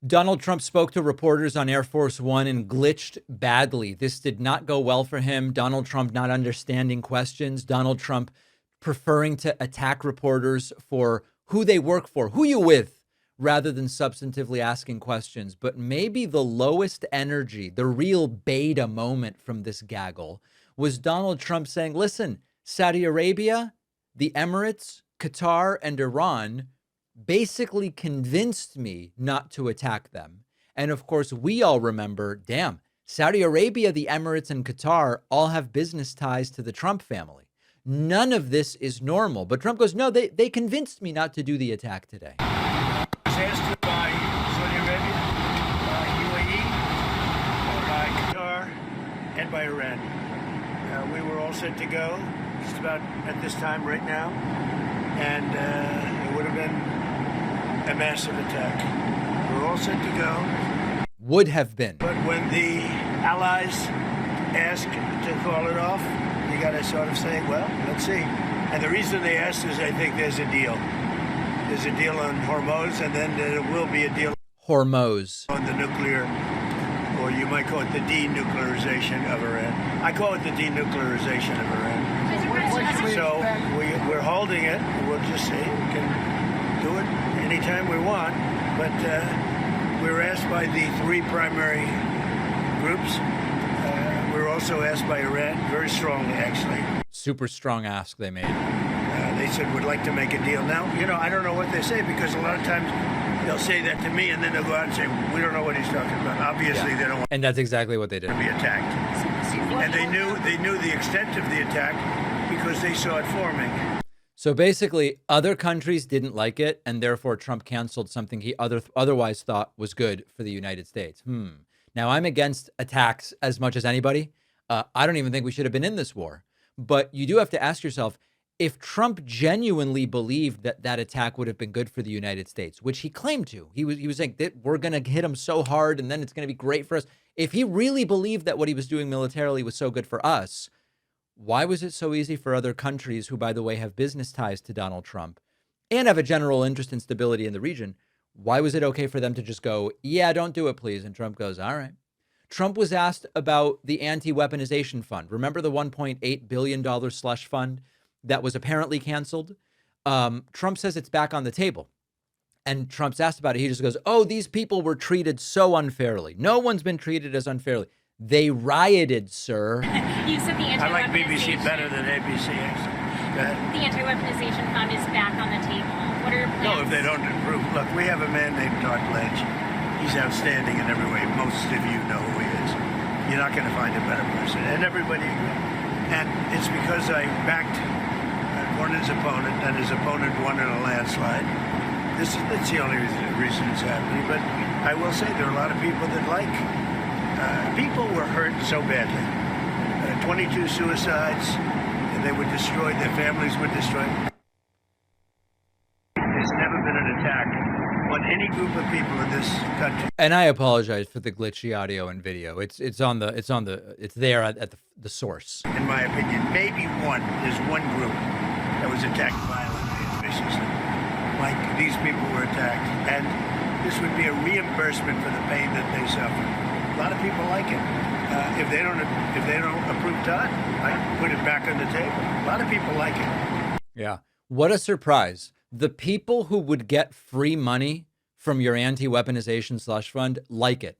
Donald Trump spoke to reporters on Air Force One and glitched badly. This did not go well for him. Donald Trump not understanding questions. Donald Trump preferring to attack reporters for who they work for, who you with, rather than substantively asking questions. But maybe the lowest energy, the real beta moment from this gaggle was Donald Trump saying, listen, Saudi Arabia, the Emirates, Qatar, and Iran basically convinced me not to attack them. And of course, we all remember, damn, Saudi Arabia, the Emirates, and Qatar all have business ties to the Trump family. None of this is normal. But Trump goes, no, they convinced me not to do the attack today. I was asked by Saudi Arabia, by UAE, by Qatar, and by Iran. We were all set to go just about at this time right now. And it would have been a massive attack. We're all set to go. Would have been. But when the allies ask to call it off, you got to sort of say, well, let's see. And the reason they asked is I think there's a deal. There's a deal on Hormuz, and then there will be a deal Hormuz. on the nuclear, or you might call it the denuclearization of Iran. I call it the denuclearization of Iran. So we're holding it. We'll just see. We can do it anytime we want. But we were asked by the three primary groups. We were also asked by Iran, very strongly, actually. Super strong ask they made. They said, would like to make a deal. Now, I don't know what they say, because a lot of times they'll say that to me, and then they'll go out and say, we don't know what he's talking about. Obviously, they don't want And that's exactly what they did. to be attacked. And they knew the extent of the attack because they saw it forming. So basically, other countries didn't like it, and therefore Trump canceled something he otherwise thought was good for the United States. Now, I'm against attacks as much as anybody. I don't even think we should have been in this war. But you do have to ask yourself, if Trump genuinely believed that that attack would have been good for the United States, which he claimed to, he was saying that we're going to hit him so hard and then it's going to be great for us. If he really believed that what he was doing militarily was so good for us, why was it so easy for other countries who, by the way, have business ties to Donald Trump and have a general interest in stability in the region? Why was it okay for them to just go, yeah, don't do it, please? And Trump goes, all right. Trump was asked about the anti-weaponization fund. Remember the $1.8 billion slush fund that was apparently canceled? Trump says it's back on the table. And Trump's asked about it. He just goes, oh, these people were treated so unfairly. No one's been treated as unfairly. They rioted, sir. You said the I like BBC anti-weaponization. better than ABC. Go ahead. The anti-weaponization fund is back on the table. What are your plans? No, if they don't improve. Look, we have a man named Todd Blanche. He's outstanding in every way. Most of you know who he is. You're not going to find a better person. And everybody agrees. And it's because I backed one his opponent, and his opponent won in a landslide. That's the only reason it's happening. But I will say there are a lot of people that like. People were hurt so badly. 22 suicides, and they were destroyed. Their families were destroyed. There's never been an attack on any group of people in this country. And I apologize for the glitchy audio and video. It's there at the source. In my opinion, maybe there's one group that was attacked violently and viciously, like these people were attacked, and this would be a reimbursement for the pain that they suffered. A lot of people like it. If they don't approve Todd, I put it back on the table. A lot of people like it. Yeah. What a surprise. The people who would get free money from your anti-weaponization slush fund like it.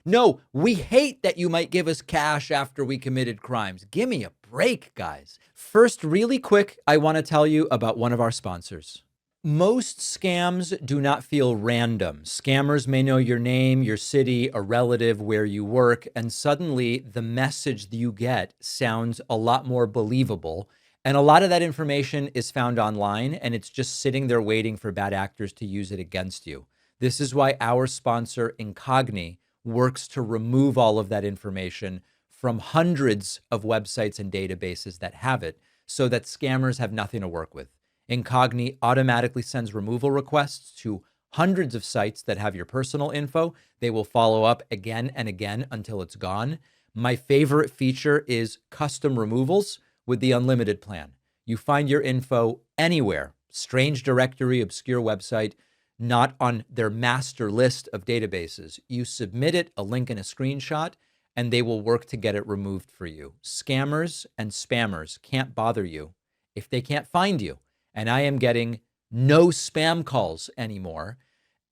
No, we hate that you might give us cash after we committed crimes. Give me a break, guys. First, really quick, I want to tell you about one of our sponsors. Most scams do not feel random. Scammers may know your name, your city, a relative, where you work, and suddenly the message that you get sounds a lot more believable. And a lot of that information is found online, and it's just sitting there waiting for bad actors to use it against you. This is why our sponsor, Incogni, works to remove all of that information from hundreds of websites and databases that have it, so that scammers have nothing to work with. Incogni automatically sends removal requests to hundreds of sites that have your personal info. They will follow up again and again until it's gone. My favorite feature is custom removals with the unlimited plan. You find your info anywhere, strange directory, obscure website. not on their master list of databases. You submit it, a link and a screenshot, and they will work to get it removed for you. Scammers and spammers can't bother you if they can't find you. And I am getting no spam calls anymore.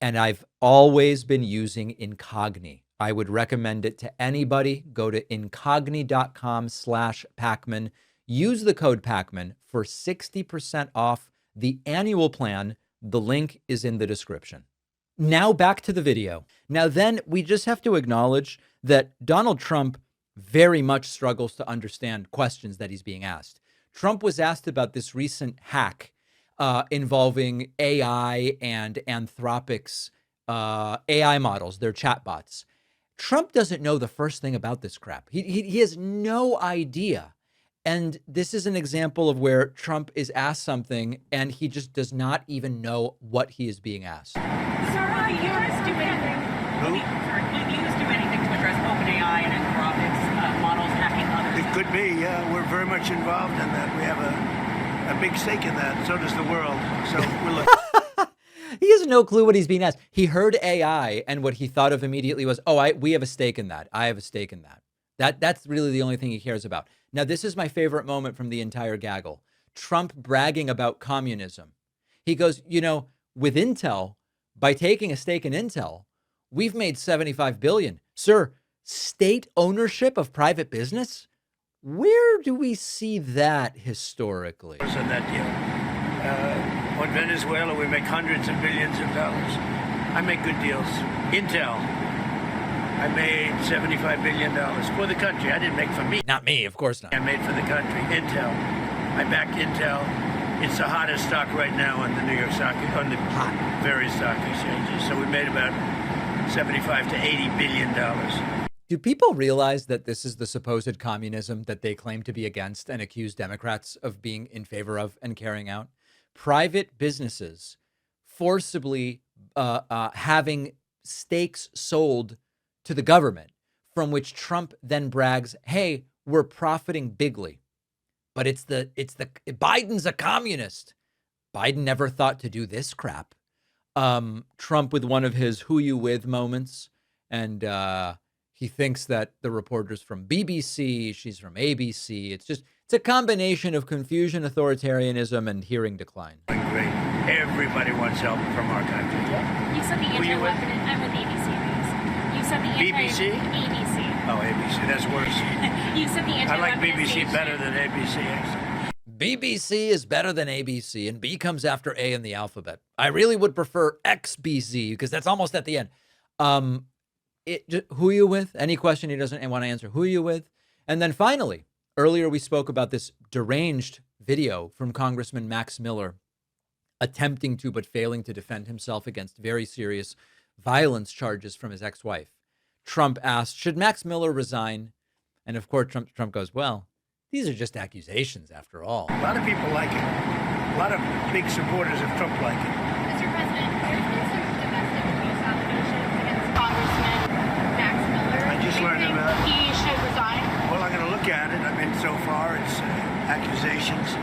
And I've always been using Incogni. I would recommend it to anybody. Go to incogni.com/Pakman. Use the code Pakman for 60% off the annual plan. The link is in the description. Now back to the video. Now then, we just have to acknowledge that Donald Trump very much struggles to understand questions that he's being asked. Trump was asked about this recent hack involving AI and Anthropic's AI models, their chatbots. Trump doesn't know the first thing about this crap. He has no idea. And this is an example of where Trump is asked something and he just does not even know what he is being asked. Sir, will you guys do anything? Will you guys do anything to address OpenAI and Anthropic's models hacking others? It could be, yeah. We're very much involved in that. We have a big stake in that. So does the world. So we're looking. He has no clue what he's being asked. He heard AI, and what he thought of immediately was, oh, we have a stake in that. I have a stake in that. That's really the only thing he cares about. Now, this is my favorite moment from the entire gaggle. Trump bragging about communism. He goes, with Intel, by taking a stake in Intel, we've made $75 billion. Sir, state ownership of private business? Where do we see that historically? On that deal. On Venezuela, we make hundreds of billions of dollars. I make good deals. Intel, I made $75 billion for the country. I didn't make for me. Not me, of course not. I made for the country. Intel. I backed Intel. It's the hottest stock right now on the New York stock, on the various stock exchanges. So we made about $75 to $80 billion. Do people realize that this is the supposed communism that they claim to be against and accuse Democrats of being in favor of and carrying out? Private businesses forcibly having stakes sold to the government, from which Trump then brags, hey, we're profiting bigly. But it's the Biden's a communist. Biden never thought to do this crap. Trump with one of his who you with moments, and he thinks that the reporter's from BBC, she's from ABC. It's a combination of confusion, authoritarianism, and hearing decline. Great. Everybody wants help from our country. You said the anti-weapon. I'm with ABC News. You said the BBC? ABC. Oh, ABC. That's worse. You said the I like BBC anti-weaponization. better than ABC, actually. BBC is better than ABC, and B comes after A in the alphabet. I really would prefer XBC because that's almost at the end. Who are you with? Any question he doesn't want to answer. Who are you with? And then finally, earlier we spoke about this deranged video from Congressman Max Miller attempting to but failing to defend himself against very serious violence charges from his ex-wife. Trump asked, should Max Miller resign? And of course, Trump goes, well, these are just accusations after all. A lot of people like it. A lot of big supporters of Trump like it. Mr. President, there's been some domestic abuse allegations against Congressman Max Miller. I just learned Do you think about it. he should resign? Well, I'm going to look at it. I mean, so far it's accusations.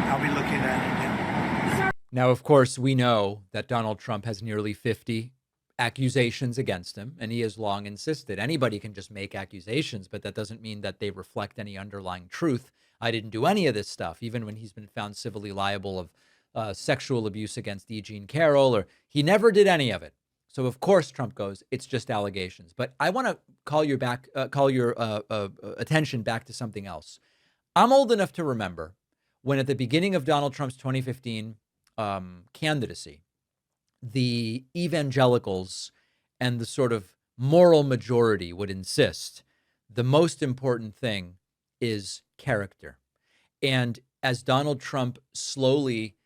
I'll be looking at it. Yeah. Now, of course, we know that Donald Trump has nearly 50 accusations against him, and he has long insisted anybody can just make accusations, but that doesn't mean that they reflect any underlying truth. I didn't do any of this stuff, even when he's been found civilly liable of sexual abuse against E. Jean Carroll, or he never did any of it. So of course Trump goes, it's just allegations. But I want to call your attention back to something else. I'm old enough to remember when at the beginning of Donald Trump's 2015 candidacy, the evangelicals and the sort of moral majority would insist the most important thing is character. And as Donald Trump slowly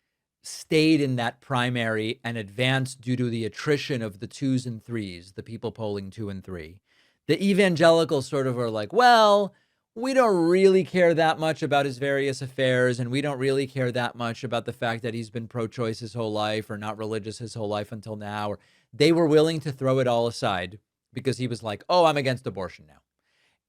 stayed in that primary and advanced due to the attrition of the 2s and 3s, the people polling 2 and 3, the evangelicals sort of are like, well, we don't really care that much about his various affairs, and we don't really care that much about the fact that he's been pro-choice his whole life or not religious his whole life until now. Or they were willing to throw it all aside because he was like, oh, I'm against abortion now.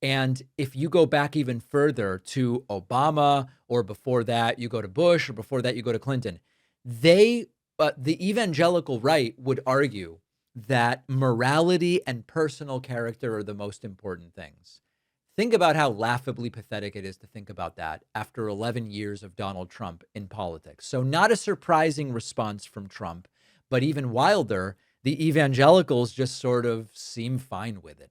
And if you go back even further to Obama, or before that, you go to Bush, or before that, you go to Clinton, they But the evangelical right would argue that morality and personal character are the most important things. Think about how laughably pathetic it is to think about that after 11 years of Donald Trump in politics. So, not a surprising response from Trump, but even wilder, the evangelicals just sort of seem fine with it.